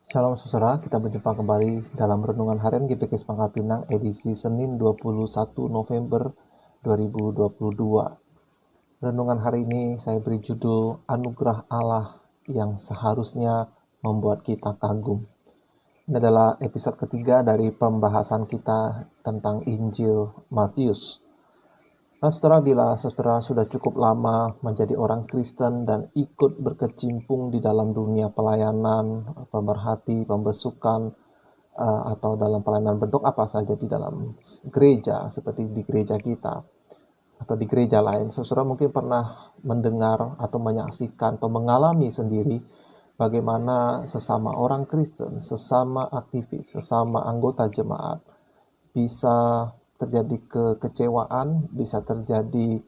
Shalom saudara, kita berjumpa kembali dalam Renungan Harian GPKS Pangkal Pinang edisi Senin 21 November 2022. Renungan hari ini saya beri judul Anugerah Allah yang seharusnya membuat kita kagum. Ini adalah episode ketiga dari pembahasan kita tentang Injil Matius. Nah, saudara, bila saudara sudah cukup lama menjadi orang Kristen dan ikut berkecimpung di dalam dunia pelayanan, pemerhati, pembesukan, atau dalam pelayanan bentuk apa saja di dalam gereja, seperti di gereja kita atau di gereja lain, saudara mungkin pernah mendengar atau menyaksikan atau mengalami sendiri bagaimana sesama orang Kristen, sesama aktivis, sesama anggota jemaat bisa terjadi kekecewaan, bisa terjadi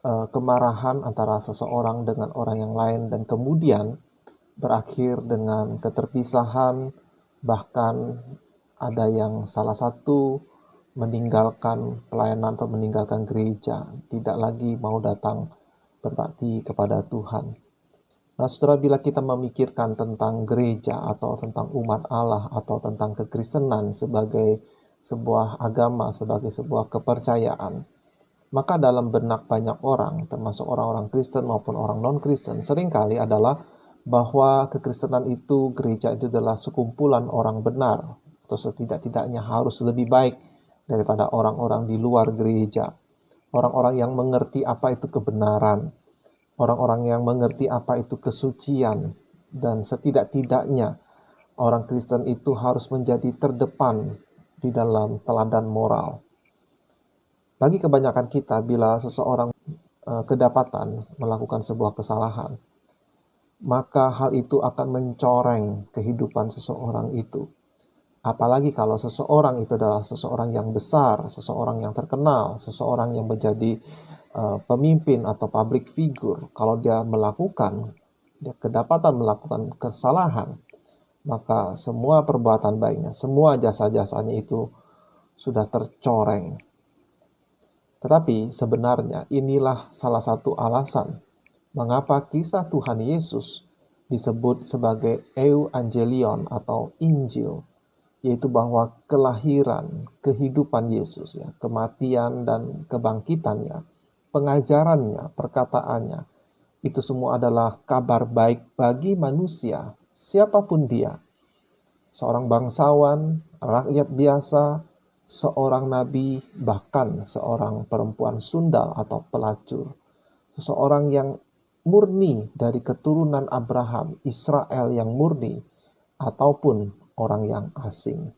kemarahan antara seseorang dengan orang yang lain, dan kemudian berakhir dengan keterpisahan, bahkan ada yang salah satu meninggalkan pelayanan atau meninggalkan gereja, tidak lagi mau datang berbakti kepada Tuhan. Nah, saudara, bila kita memikirkan tentang gereja atau tentang umat Allah atau tentang kekristenan sebagai sebuah agama, sebagai sebuah kepercayaan, maka dalam benak banyak orang, termasuk orang-orang Kristen maupun orang non-Kristen, seringkali adalah bahwa kekristenan itu, gereja itu adalah sekumpulan orang benar, atau setidak-tidaknya harus lebih baik daripada orang-orang di luar gereja. Orang-orang yang mengerti apa itu kebenaran, orang-orang yang mengerti apa itu kesucian, dan setidak-tidaknya orang Kristen itu harus menjadi terdepan di dalam teladan moral. Bagi kebanyakan kita, bila seseorang kedapatan melakukan sebuah kesalahan, maka hal itu akan mencoreng kehidupan seseorang itu. Apalagi kalau seseorang itu adalah seseorang yang besar, seseorang yang terkenal, seseorang yang menjadi pemimpin atau public figure. Kalau dia kedapatan melakukan kesalahan, maka semua perbuatan baiknya, semua jasa-jasanya itu sudah tercoreng. Tetapi sebenarnya inilah salah satu alasan mengapa kisah Tuhan Yesus disebut sebagai Euangelion atau Injil, yaitu bahwa kelahiran, kehidupan Yesus, kematian dan kebangkitannya, pengajarannya, perkataannya, itu semua adalah kabar baik bagi manusia, siapapun dia. Seorang bangsawan, rakyat biasa, seorang nabi, bahkan seorang perempuan sundal atau pelacur. Seseorang yang murni dari keturunan Abraham, Israel yang murni, ataupun orang yang asing.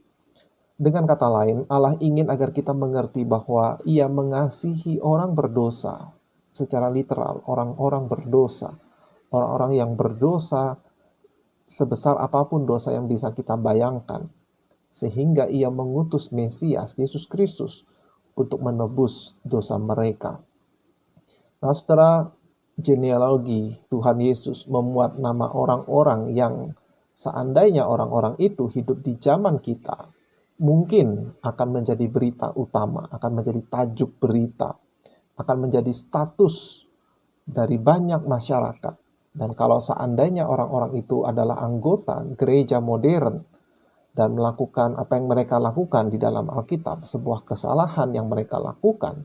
Dengan kata lain, Allah ingin agar kita mengerti bahwa Ia mengasihi orang berdosa. Secara literal, orang-orang berdosa. Orang-orang yang berdosa sebesar apapun dosa yang bisa kita bayangkan. Sehingga Ia mengutus Mesias, Yesus Kristus, untuk menebus dosa mereka. Nah, saudara, genealogi Tuhan Yesus memuat nama orang-orang yang seandainya orang-orang itu hidup di zaman kita, mungkin akan menjadi berita utama, akan menjadi tajuk berita, akan menjadi status dari banyak masyarakat. Dan kalau seandainya orang-orang itu adalah anggota gereja modern dan melakukan apa yang mereka lakukan di dalam Alkitab, sebuah kesalahan yang mereka lakukan,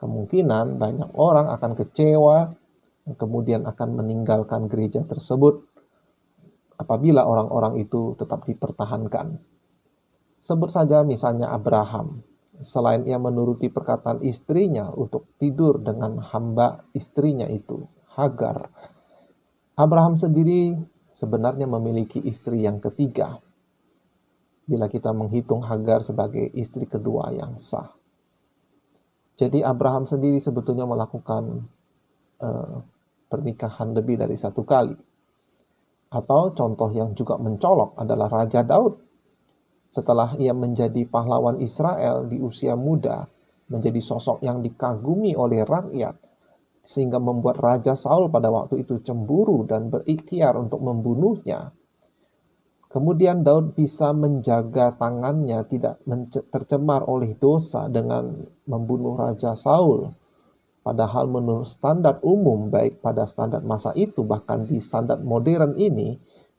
kemungkinan banyak orang akan kecewa, kemudian akan meninggalkan gereja tersebut apabila orang-orang itu tetap dipertahankan. Sebut saja misalnya Abraham. Selain ia menuruti perkataan istrinya untuk tidur dengan hamba istrinya itu, Hagar, Abraham sendiri sebenarnya memiliki istri yang ketiga, bila kita menghitung Hagar sebagai istri kedua yang sah. Jadi Abraham sendiri sebetulnya melakukan pernikahan lebih dari satu kali. Atau contoh yang juga mencolok adalah Raja Daud. Setelah ia menjadi pahlawan Israel di usia muda, menjadi sosok yang dikagumi oleh rakyat, sehingga membuat Raja Saul pada waktu itu cemburu dan berikhtiar untuk membunuhnya. Kemudian Daud bisa menjaga tangannya tidak tercemar oleh dosa dengan membunuh Raja Saul. Padahal menurut standar umum, baik pada standar masa itu bahkan di standar modern ini,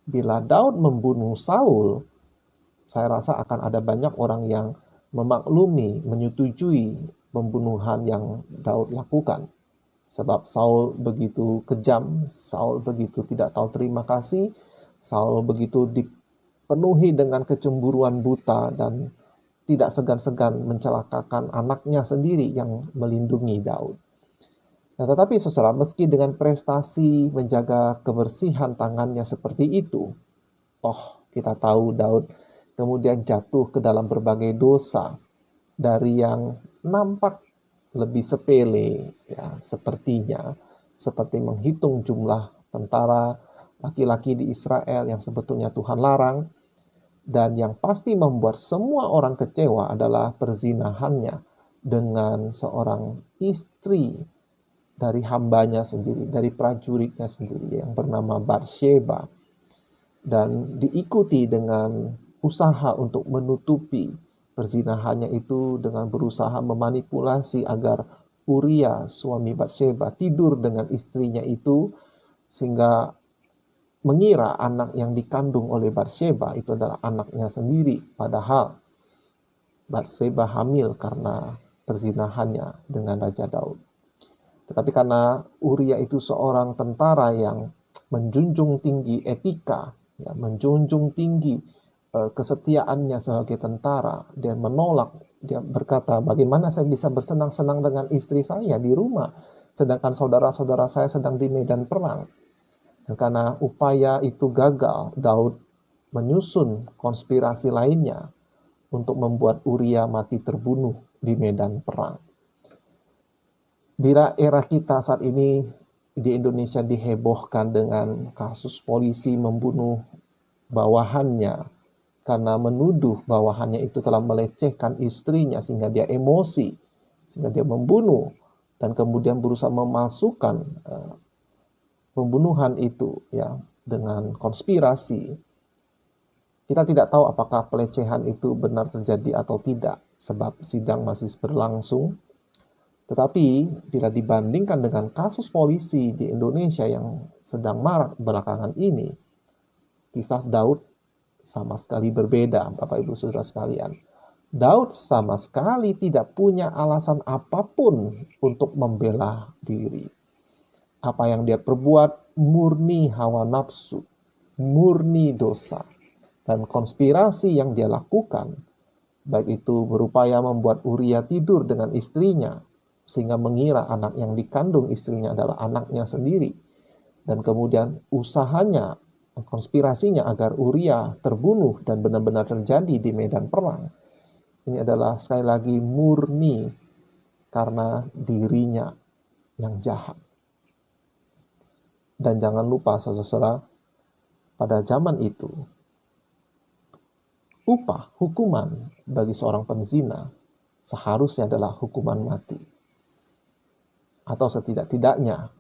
bila Daud membunuh Saul, saya rasa akan ada banyak orang yang memaklumi, menyetujui pembunuhan yang Daud lakukan. Sebab Saul begitu kejam, Saul begitu tidak tahu terima kasih, Saul begitu dipenuhi dengan kecemburuan buta dan tidak segan-segan mencelakakan anaknya sendiri yang melindungi Daud. Nah, tetapi saudara, meski dengan prestasi menjaga kebersihan tangannya seperti itu, toh kita tahu Daud kemudian jatuh ke dalam berbagai dosa dari yang nampak lebih sepele, ya, seperti menghitung jumlah tentara laki-laki di Israel yang sebetulnya Tuhan larang, dan yang pasti membuat semua orang kecewa adalah perzinahannya dengan seorang istri dari hambanya sendiri, dari prajuritnya sendiri yang bernama Batsheba, dan diikuti dengan usaha untuk menutupi perzinahannya itu dengan berusaha memanipulasi agar Uria, suami Batsheba, tidur dengan istrinya itu, sehingga mengira anak yang dikandung oleh Batsheba itu adalah anaknya sendiri, padahal Batsheba hamil karena perzinahannya dengan Raja Daud. Tetapi karena Uria itu seorang tentara yang menjunjung tinggi etika, ya, menjunjung tinggi kesetiaannya sebagai tentara, dia menolak, dia berkata, bagaimana saya bisa bersenang-senang dengan istri saya di rumah, sedangkan saudara-saudara saya sedang di medan perang. Dan karena upaya itu gagal, Daud menyusun konspirasi lainnya untuk membuat Uria mati terbunuh di medan perang. Bila era kita saat ini di Indonesia dihebohkan dengan kasus polisi membunuh bawahannya karena menuduh bawahannya itu telah melecehkan istrinya sehingga dia emosi, sehingga dia membunuh dan kemudian berusaha memasukkan pembunuhan itu, ya, dengan konspirasi. Kita tidak tahu apakah pelecehan itu benar terjadi atau tidak sebab sidang masih berlangsung. Tetapi bila dibandingkan dengan kasus polisi di Indonesia yang sedang marak belakangan ini, kisah Daud sama sekali berbeda, Bapak Ibu Saudara sekalian. Daud sama sekali tidak punya alasan apapun untuk membela diri. Apa yang dia perbuat murni hawa nafsu, murni dosa, dan konspirasi yang dia lakukan, baik itu berupaya membuat Uria tidur dengan istrinya, sehingga mengira anak yang dikandung istrinya adalah anaknya sendiri, dan kemudian usahanya, konspirasinya agar Uria terbunuh dan benar-benar terjadi di medan perang. Ini adalah sekali lagi murni karena dirinya yang jahat. Dan jangan lupa saudara-saudara, pada zaman itu, upah, hukuman bagi seorang penzina seharusnya adalah hukuman mati. Atau setidak-tidaknya,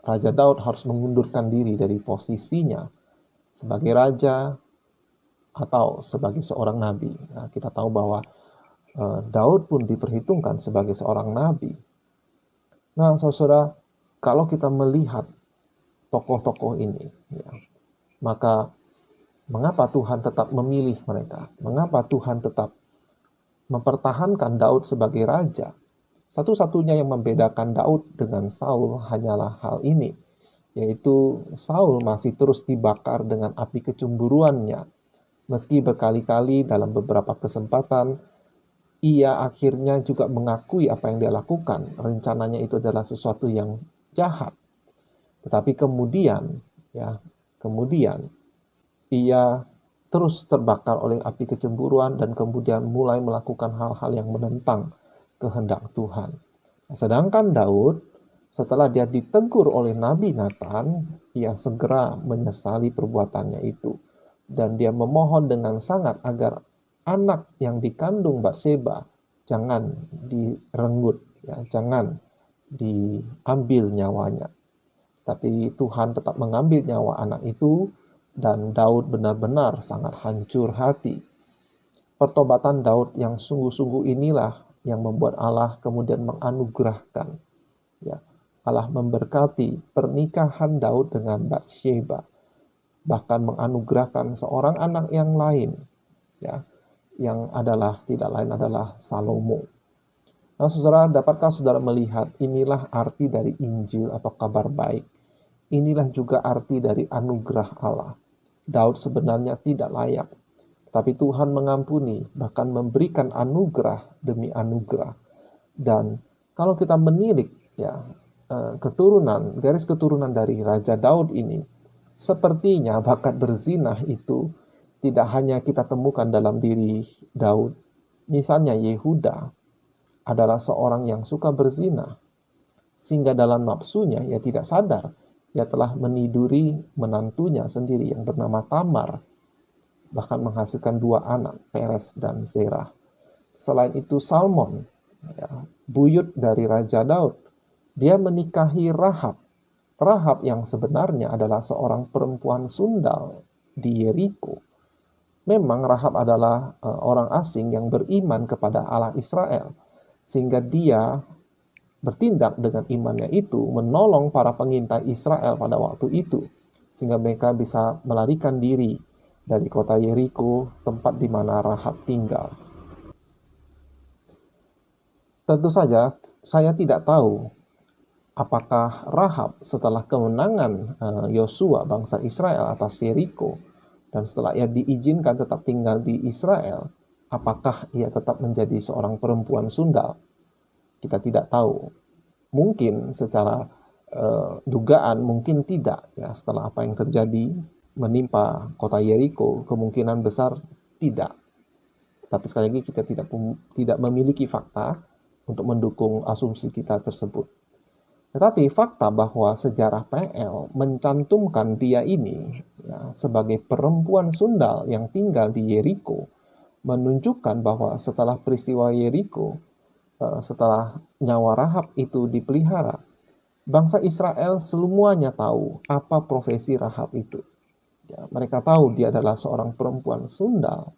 Raja Daud harus mengundurkan diri dari posisinya sebagai raja atau sebagai seorang nabi. Nah, kita tahu bahwa Daud pun diperhitungkan sebagai seorang nabi. Nah, saudara, kalau kita melihat tokoh-tokoh ini, ya, maka mengapa Tuhan tetap memilih mereka? Mengapa Tuhan tetap mempertahankan Daud sebagai raja? Satu-satunya yang membedakan Daud dengan Saul hanyalah hal ini, yaitu Saul masih terus dibakar dengan api kecemburuannya. Meski berkali-kali dalam beberapa kesempatan, ia akhirnya juga mengakui apa yang dia lakukan. Rencananya itu adalah sesuatu yang jahat. Tetapi kemudian ia terus terbakar oleh api kecemburuan dan kemudian mulai melakukan hal-hal yang menentang kehendak Tuhan. Sedangkan Daud, setelah dia ditegur oleh Nabi Nathan, ia segera menyesali perbuatannya itu. Dan dia memohon dengan sangat agar anak yang dikandung Batsheba jangan direnggut, ya, jangan diambil nyawanya. Tapi Tuhan tetap mengambil nyawa anak itu dan Daud benar-benar sangat hancur hati. Pertobatan Daud yang sungguh-sungguh inilah yang membuat Allah kemudian menganugerahkan, ya, Allah memberkati pernikahan Daud dengan Batsheba. bahkan menganugerahkan seorang anak yang lain, ya, yang adalah tidak lain adalah Salomo. Nah, saudara, dapatkah saudara melihat inilah arti dari Injil atau kabar baik? Inilah juga arti dari anugerah Allah. Daud sebenarnya tidak layak, tapi Tuhan mengampuni, bahkan memberikan anugerah demi anugerah. Dan kalau kita menilik ya garis keturunan dari Raja Daud ini, sepertinya bakat berzinah itu tidak hanya kita temukan dalam diri Daud. Misalnya Yehuda adalah seorang yang suka berzinah, sehingga dalam nafsunya ia tidak sadar ia telah meniduri menantunya sendiri yang bernama Tamar, bahkan menghasilkan 2 anak, Peres dan Zerah. Selain itu Salmon, ya, buyut dari Raja Daud, dia menikahi Rahab. Rahab yang sebenarnya adalah seorang perempuan sundal di Yeriko. Memang Rahab adalah orang asing yang beriman kepada Allah Israel, sehingga dia bertindak dengan imannya itu menolong para pengintai Israel pada waktu itu, sehingga mereka bisa melarikan diri dari kota Yeriko, tempat di mana Rahab tinggal. Tentu saja saya tidak tahu apakah Rahab setelah kemenangan Yosua bangsa Israel atas Yeriko, dan setelah ia diizinkan tetap tinggal di Israel, apakah ia tetap menjadi seorang perempuan sundal? Kita tidak tahu. Mungkin secara dugaan mungkin tidak, ya, setelah apa yang terjadi menimpa kota Yeriko, kemungkinan besar tidak. Tapi sekali lagi kita tidak memiliki fakta untuk mendukung asumsi kita tersebut. Tetapi fakta bahwa sejarah PL mencantumkan dia ini, ya, sebagai perempuan sundal yang tinggal di Yeriko, menunjukkan bahwa setelah peristiwa Yeriko, setelah nyawa Rahab itu dipelihara, bangsa Israel semuanya tahu apa profesi Rahab itu. Ya, mereka tahu dia adalah seorang perempuan sundal.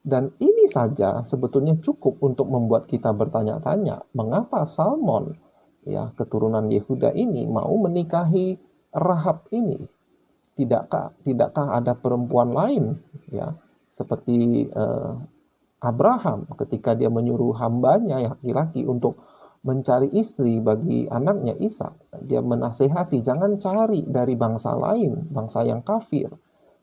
Dan ini saja sebetulnya cukup untuk membuat kita bertanya-tanya, mengapa Salmon, ya, keturunan Yehuda ini mau menikahi Rahab ini? Tidakkah ada perempuan lain, ya, seperti Abraham ketika dia menyuruh hambanya yang laki-laki untuk mencari istri bagi anaknya Ishak. Dia menasehati, jangan cari dari bangsa lain, bangsa yang kafir.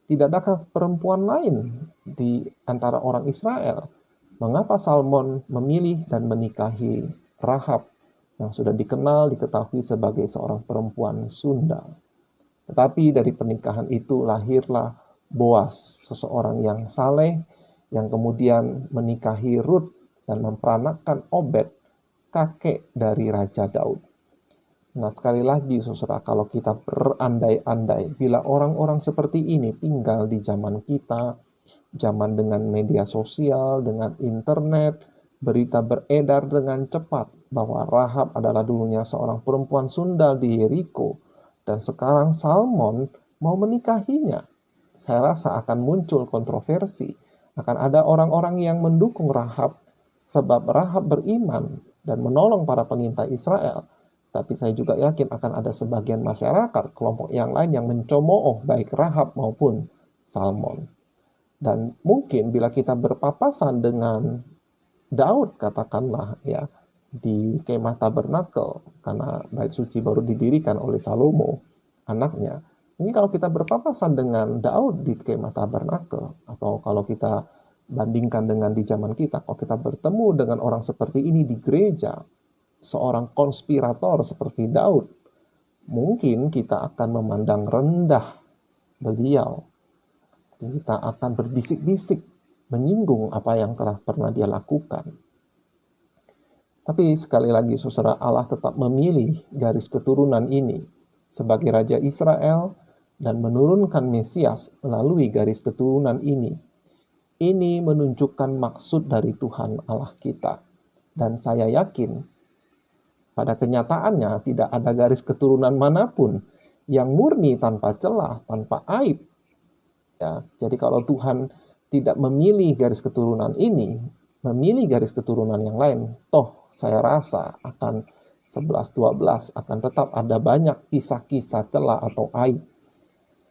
Tidak adakah perempuan lain di antara orang Israel? Mengapa Salmon memilih dan menikahi Rahab yang sudah diketahui sebagai seorang perempuan sundal? Tetapi dari pernikahan itu lahirlah Boas, seseorang yang saleh, yang kemudian menikahi Rut dan memperanakkan Obed, kakek dari Raja Daud. Nah, sekali lagi saudara, kalau kita berandai-andai, bila orang-orang seperti ini tinggal di zaman kita, zaman dengan media sosial, dengan internet, berita beredar dengan cepat bahwa Rahab adalah dulunya seorang perempuan sundal di Yeriko, dan sekarang Salmon mau menikahinya, saya rasa akan muncul kontroversi. Akan ada orang-orang yang mendukung Rahab sebab Rahab beriman dan menolong para pengintai Israel. Tapi saya juga yakin akan ada sebagian masyarakat, kelompok yang lain yang mencemooh baik Rahab maupun Salmon. Dan mungkin bila kita berpapasan dengan Daud, katakanlah, ya, di kemah tabernakel, karena bait suci baru didirikan oleh Salomo, anaknya. Ini kalau kita berpapasan dengan Daud di kemah tabernakel, atau kalau kita bandingkan dengan di zaman kita, kalau kita bertemu dengan orang seperti ini di gereja, seorang konspirator seperti Daud, mungkin kita akan memandang rendah beliau. Kita akan berbisik-bisik, menyinggung apa yang telah pernah dia lakukan. Tapi sekali lagi saudara, Allah tetap memilih garis keturunan ini sebagai Raja Israel dan menurunkan Mesias melalui garis keturunan ini. Ini menunjukkan maksud dari Tuhan Allah kita. Dan saya yakin pada kenyataannya tidak ada garis keturunan manapun yang murni tanpa celah, tanpa aib. Ya, jadi kalau Tuhan tidak memilih garis keturunan ini, memilih garis keturunan yang lain, toh saya rasa akan 11-12 akan tetap ada banyak kisah-kisah celah atau aib.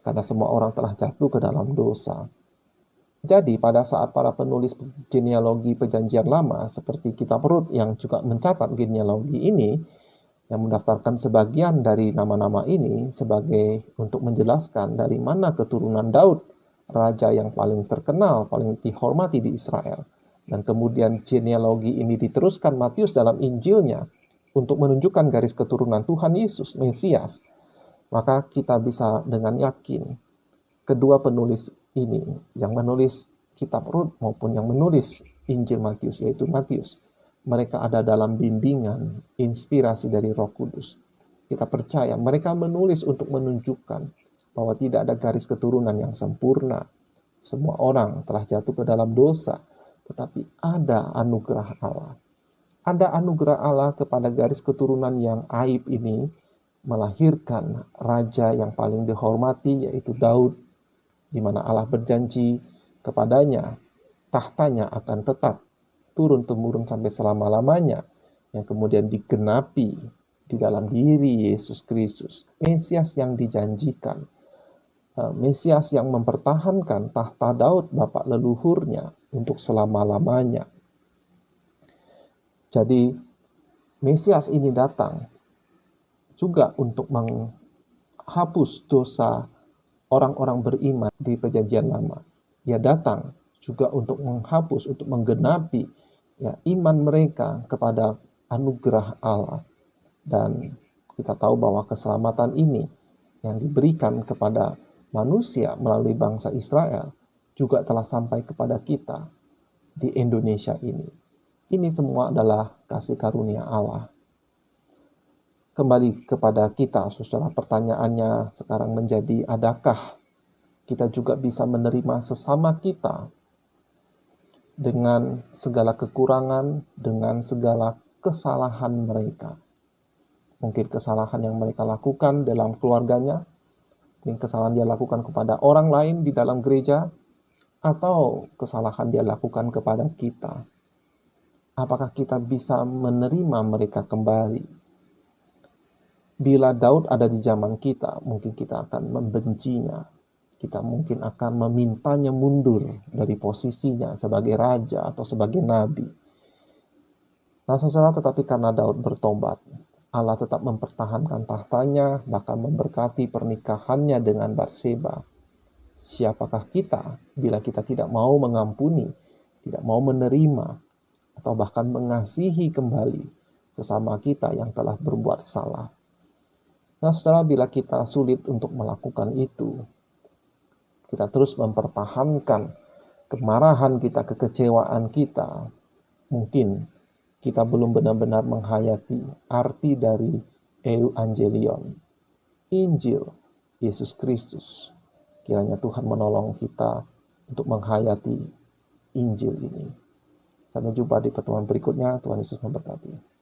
karena semua orang telah jatuh ke dalam dosa. Jadi pada saat para penulis genealogi Perjanjian Lama seperti Kitab Rut yang juga mencatat genealogi ini, yang mendaftarkan sebagian dari nama-nama ini sebagai untuk menjelaskan dari mana keturunan Daud, raja yang paling terkenal, paling dihormati di Israel. Dan kemudian genealogi ini diteruskan Matius dalam Injilnya untuk menunjukkan garis keturunan Tuhan Yesus, Mesias. Maka kita bisa dengan yakin kedua penulis ini, yang menulis Kitab Rut maupun yang menulis Injil Matius, yaitu Matius, mereka ada dalam bimbingan, inspirasi dari Roh Kudus. Kita percaya mereka menulis untuk menunjukkan bahwa tidak ada garis keturunan yang sempurna. Semua orang telah jatuh ke dalam dosa, tetapi ada anugerah Allah. Ada anugerah Allah kepada garis keturunan yang aib ini melahirkan raja yang paling dihormati, yaitu Daud, di mana Allah berjanji kepadanya, tahtanya akan tetap turun-temurun sampai selama-lamanya, yang kemudian digenapi di dalam diri Yesus Kristus, Mesias yang dijanjikan, Mesias yang mempertahankan tahta Daud, bapak leluhurnya, untuk selama-lamanya. Jadi, Mesias ini datang juga untuk menghapus dosa orang-orang beriman di Perjanjian Lama. Dia datang juga untuk menghapus, untuk menggenapi iman mereka kepada anugerah Allah. Dan kita tahu bahwa keselamatan ini yang diberikan kepada manusia melalui bangsa Israel juga telah sampai kepada kita di Indonesia ini. Ini semua adalah kasih karunia Allah. Kembali kepada kita, saudara, pertanyaannya sekarang menjadi, adakah kita juga bisa menerima sesama kita dengan segala kekurangan, dengan segala kesalahan mereka? Mungkin kesalahan yang mereka lakukan dalam keluarganya, mungkin kesalahan dia lakukan kepada orang lain di dalam gereja, atau kesalahan dia lakukan kepada kita. Apakah kita bisa menerima mereka kembali? Bila Daud ada di zaman kita, mungkin kita akan membencinya. Kita mungkin akan memintanya mundur dari posisinya sebagai raja atau sebagai nabi. Nah, saudara, tetapi karena Daud bertobat, Allah tetap mempertahankan tahtanya, bahkan memberkati pernikahannya dengan Batseba. Siapakah kita bila kita tidak mau mengampuni, tidak mau menerima, atau bahkan mengasihi kembali sesama kita yang telah berbuat salah? Nah, saudara, bila kita sulit untuk melakukan itu, kita terus mempertahankan kemarahan kita, kekecewaan kita, mungkin kita belum benar-benar menghayati arti dari Evangelion, Injil Yesus Kristus. Kiranya Tuhan menolong kita untuk menghayati Injil ini. Sampai jumpa di pertemuan berikutnya. Tuhan Yesus memberkati.